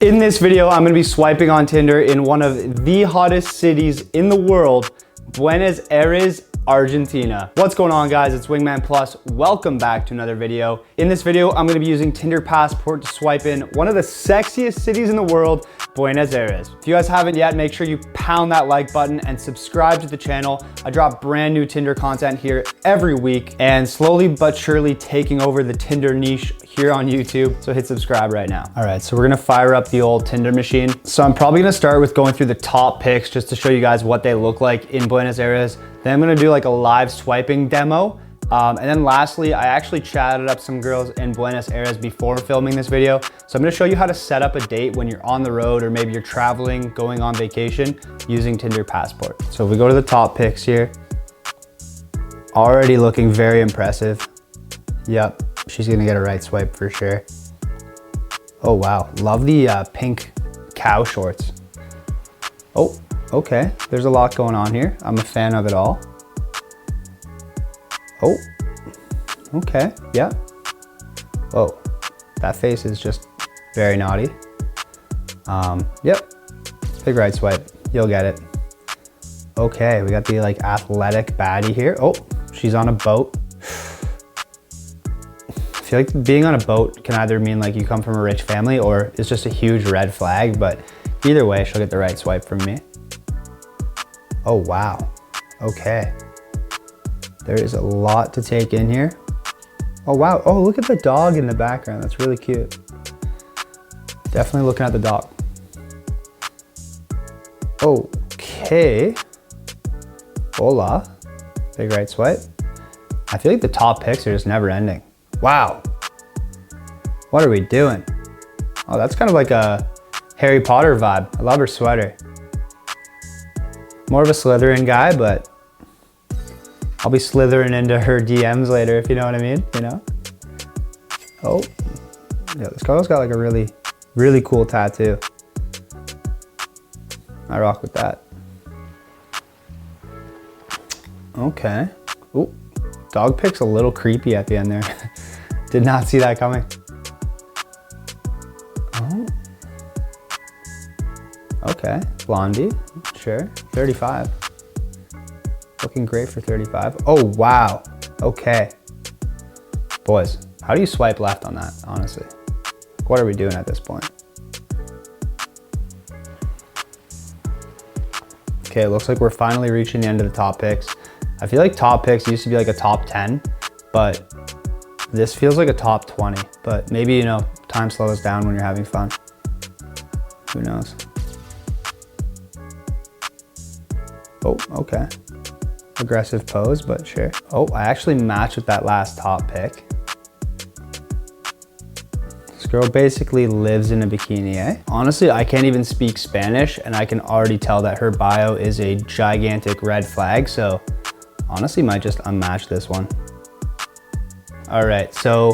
In this video, I'm gonna be swiping on Tinder in one of the hottest cities in the world, Buenos Aires, Argentina. What's going on, guys? It's Wingman Plus. Welcome back to another video. In this video, I'm gonna be using Tinder Passport to swipe in one of the sexiest cities in the world, Buenos Aires. If you guys haven't yet, make sure you pound that like button and subscribe to the channel. I drop brand new Tinder content here every week and slowly but surely taking over the Tinder niche here on YouTube. So hit subscribe right now. All right, so we're gonna fire up the old Tinder machine. So I'm probably gonna start with going through the top picks just to show you guys what they look like in Buenos Aires. Then I'm gonna do like a live swiping demo. And then lastly, I actually chatted up some girls in Buenos Aires before filming this video. So I'm gonna show you how to set up a date when you're on the road or maybe you're traveling, going on vacation using Tinder Passport. So if we go to the top picks here, already looking very impressive. Yep, she's gonna get a right swipe for sure. Oh wow, love the pink cow shorts. Oh, okay, there's a lot going on here. I'm a fan of it all. Oh, okay, yeah. Whoa, that face is just very naughty. Yep, big right swipe, you'll get it. Okay, we got the like athletic baddie here. Oh, she's on a boat. I feel like being on a boat can either mean like you come from a rich family or it's just a huge red flag, but either way, she'll get the right swipe from me. Oh, wow, okay. There is a lot to take in here. Oh wow, oh look at the dog in the background, that's really cute. Definitely looking at the dog. Okay. Hola, big right swipe. I feel like the top picks are just never ending. Wow, what are we doing? Oh, that's kind of like a Harry Potter vibe. I love her sweater. More of a Slytherin guy, but I'll be slithering into her DMs later, if you know what I mean, you know? Oh, yeah, this girl's got like a really, really cool tattoo. I rock with that. Okay. Ooh, dog pick's a little creepy at the end there. Did not see that coming. Oh. Okay, blondie, sure, 35. Looking great for 35. Oh, wow. Okay. Boys, how do you swipe left on that, honestly? What are we doing at this point? Okay, it looks like we're finally reaching the end of the top picks. I feel like top picks used to be like a top 10, but this feels like a top 20. But maybe, you know, time slows down when you're having fun. Who knows? Oh, okay. Aggressive pose, but sure. Oh, I actually matched with that last top pick. This girl basically lives in a bikini, eh? Honestly, I can't even speak Spanish and I can already tell that her bio is a gigantic red flag, so honestly might just unmatch this one. All right, so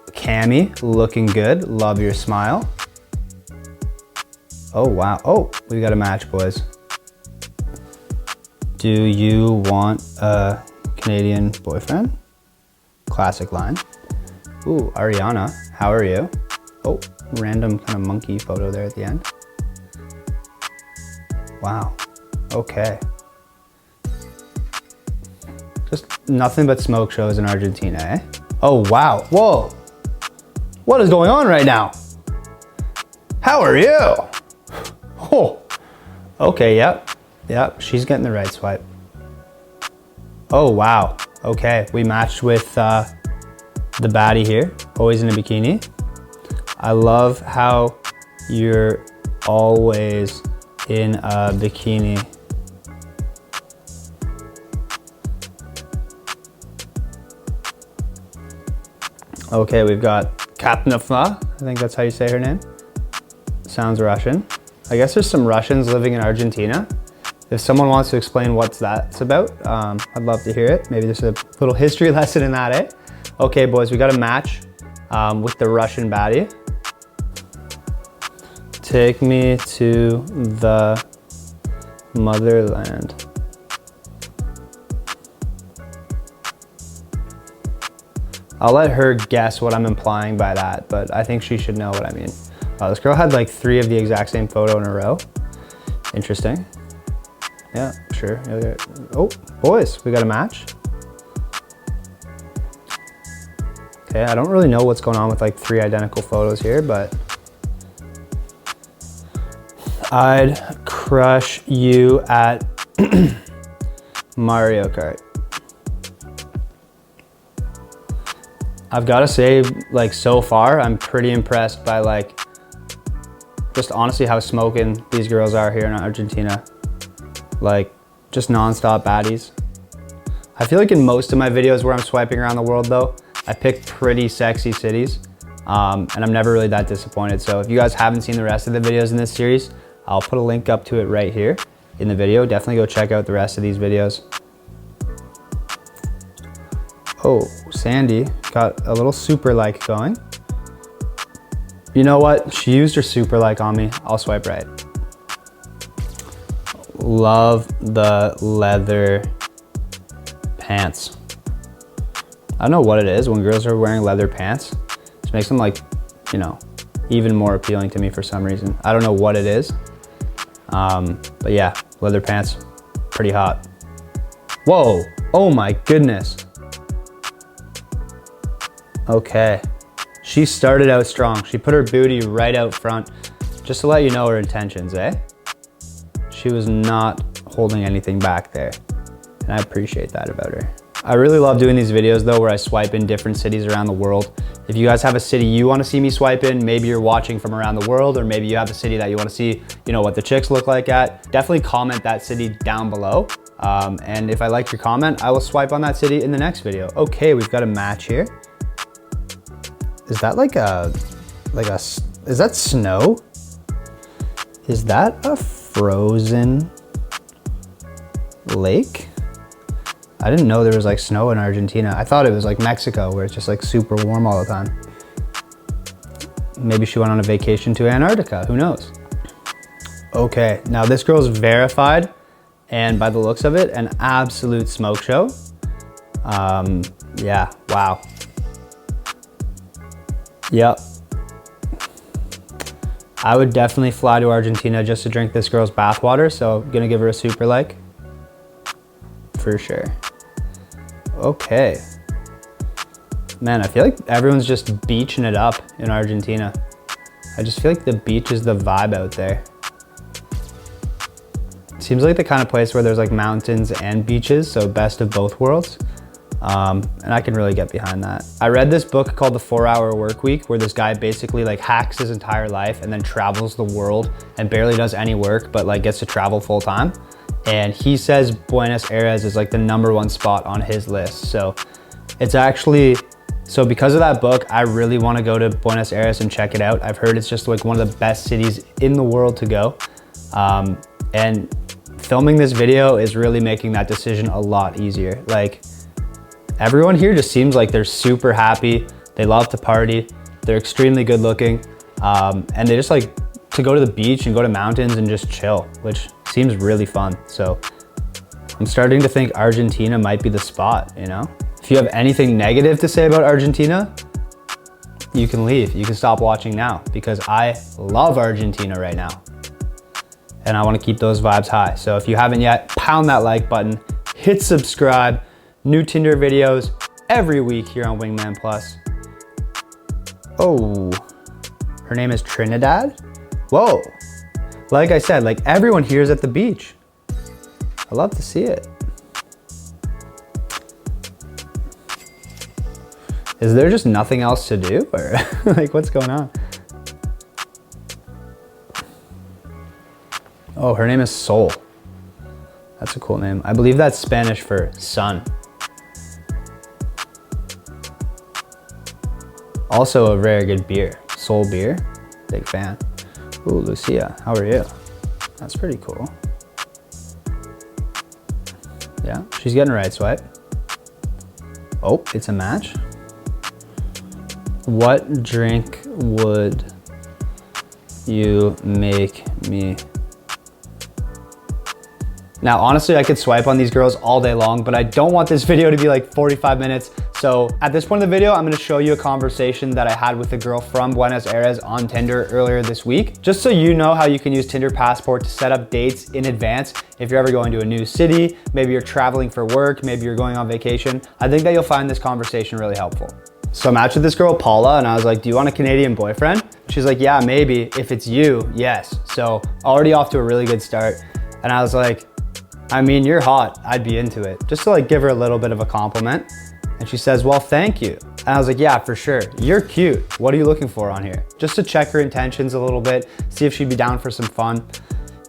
Cami, looking good. Love your smile. Oh, wow. Oh, we got a match, boys. Do you want a Canadian boyfriend? Classic line. Ooh, Ariana, how are you? Oh, random kind of monkey photo there at the end. Wow, okay. Just nothing but smoke shows in Argentina, eh? Oh, wow, whoa. What is going on right now? How are you? Oh, okay, yep. Yep, she's getting the right swipe. Oh, wow. Okay, we matched with the baddie here, always in a bikini. I love how you're always in a bikini. Okay, we've got Katnafla, I think that's how you say her name. Sounds Russian. I guess there's some Russians living in Argentina. If someone wants to explain what that's about, I'd love to hear it. Maybe there's a little history lesson in that, eh? Okay, boys, we got a match with the Russian baddie. Take me to the motherland. I'll let her guess what I'm implying by that, but I think she should know what I mean. This girl had like 3 of the exact same photo in a row. Interesting. Yeah, sure. Oh, boys, we got a match. Okay, I don't really know what's going on with like 3 identical photos here, but I'd crush you at Mario Kart. I've got to say, like, so far, I'm pretty impressed by like, just honestly how smoking these girls are here in Argentina. Like, just non-stop baddies. I feel like in most of my videos where I'm swiping around the world though, I pick pretty sexy cities, and I'm never really that disappointed. So if you guys haven't seen the rest of the videos in this series, I'll put a link up to it right here in the video. Definitely go check out the rest of these videos. Oh, Sandy got a little super like going. You know what? She used her super like on me. I'll swipe right. Love the leather pants. I don't know what it is when girls are wearing leather pants. It just makes them like, you know, even more appealing to me for some reason. I don't know what it is. But yeah, leather pants, pretty hot. Whoa, oh my goodness. Okay, she started out strong. She put her booty right out front, just to let you know her intentions, eh? She was not holding anything back there, and I appreciate that about her. I really love doing these videos though, where I swipe in different cities around the world. If you guys have a city you want to see me swipe in, maybe you're watching from around the world, or maybe you have a city that you want to see, you know, what the chicks look like at, definitely comment that city down below. And if I like your comment, I will swipe on that city in the next video. Okay, we've got a match here. Is that is that snow? Is that a frozen lake? I didn't know there was like snow in Argentina. I thought it was like Mexico where it's just like super warm all the time. Maybe she went on a vacation to Antarctica, who knows? Okay, now this girl's verified, and by the looks of it, an absolute smoke show. Yeah, wow. Yep. I would definitely fly to Argentina just to drink this girl's bathwater, so I'm gonna give her a super like. For sure. Okay. Man, I feel like everyone's just beaching it up in Argentina. I just feel like the beach is the vibe out there. Seems like the kind of place where there's like mountains and beaches, so best of both worlds. And I can really get behind that. I read this book called The 4-Hour Workweek, where this guy basically like hacks his entire life and then travels the world and barely does any work, but like gets to travel full time. And he says Buenos Aires is like the #1 spot on his list. So it's actually, so because of that book, I really want to go to Buenos Aires and check it out. I've heard it's just like one of the best cities in the world to go. And filming this video is really making that decision a lot easier. Like, everyone here just seems like they're super happy. They love to party. They're extremely good looking. And they just like to go to the beach and go to mountains and just chill, which seems really fun. So I'm starting to think Argentina might be the spot, you know? If you have anything negative to say about Argentina, you can leave. You can stop watching now, because I love Argentina right now. And I want to keep those vibes high. So if you haven't yet, pound that like button, hit subscribe. New Tinder videos every week here on Wingman Plus. Oh, her name is Trinidad? Whoa. Like I said, like everyone here is at the beach. I love to see it. Is there just nothing else to do, or like what's going on? Oh, her name is Sol. That's a cool name. I believe that's Spanish for sun. Also a very good beer, Sol beer, big fan. Ooh, Lucia, how are you? That's pretty cool. Yeah, she's getting a right swipe. Oh, it's a match. What drink would you make me? Now, honestly, I could swipe on these girls all day long, but I don't want this video to be like 45 minutes. So at this point in the video, I'm gonna show you a conversation that I had with a girl from Buenos Aires on Tinder earlier this week, just so you know how you can use Tinder Passport to set up dates in advance if you're ever going to a new city, maybe you're traveling for work, maybe you're going on vacation. I think that you'll find this conversation really helpful. So I matched with this girl, Paula, and I was like, do you want a Canadian boyfriend? She's like, yeah, maybe. If it's you, yes. So already off to a really good start. And I was like, I mean, you're hot. I'd be into it. Just to like give her a little bit of a compliment. And she says, well, thank you. And I was like, yeah, for sure. You're cute. What are you looking for on here? Just to check her intentions a little bit, see if she'd be down for some fun.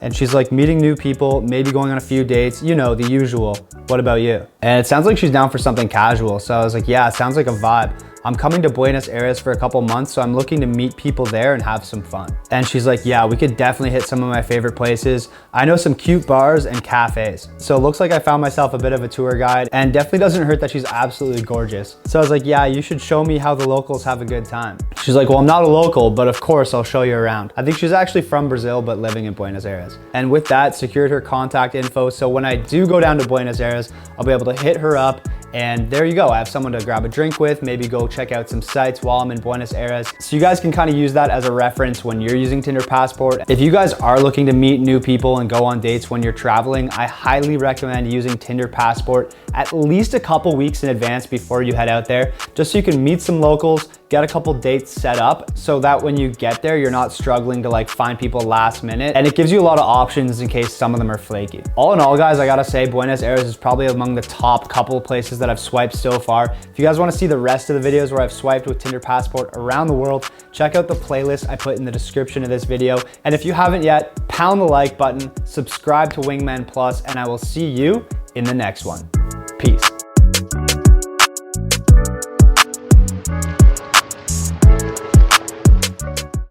And she's like, meeting new people, maybe going on a few dates, you know, the usual. What about you? And it sounds like she's down for something casual. So I was like, yeah, it sounds like a vibe. I'm coming to Buenos Aires for a couple months, so I'm looking to meet people there and have some fun. And she's like, yeah, we could definitely hit some of my favorite places. I know some cute bars and cafes. So it looks like I found myself a bit of a tour guide, and definitely doesn't hurt that she's absolutely gorgeous. So I was like, yeah, you should show me how the locals have a good time. She's like, well, I'm not a local, but of course I'll show you around. I think she's actually from Brazil, but living in Buenos Aires. And with that, secured her contact info. So when I do go down to Buenos Aires, I'll be able to hit her up. And there you go. I have someone to grab a drink with, maybe go check out some sites while I'm in Buenos Aires. So you guys can kind of use that as a reference when you're using Tinder Passport. If you guys are looking to meet new people and go on dates when you're traveling, I highly recommend using Tinder Passport at least a couple weeks in advance before you head out there, just so you can meet some locals, get a couple dates set up so that when you get there, you're not struggling to like find people last minute. And it gives you a lot of options in case some of them are flaky. All in all, guys, I gotta say Buenos Aires is probably among the top couple of places that I've swiped so far. If you guys wanna see the rest of the videos where I've swiped with Tinder Passport around the world, check out the playlist I put in the description of this video. And if you haven't yet, pound the like button, subscribe to Wingman Plus, and I will see you in the next one. Peace.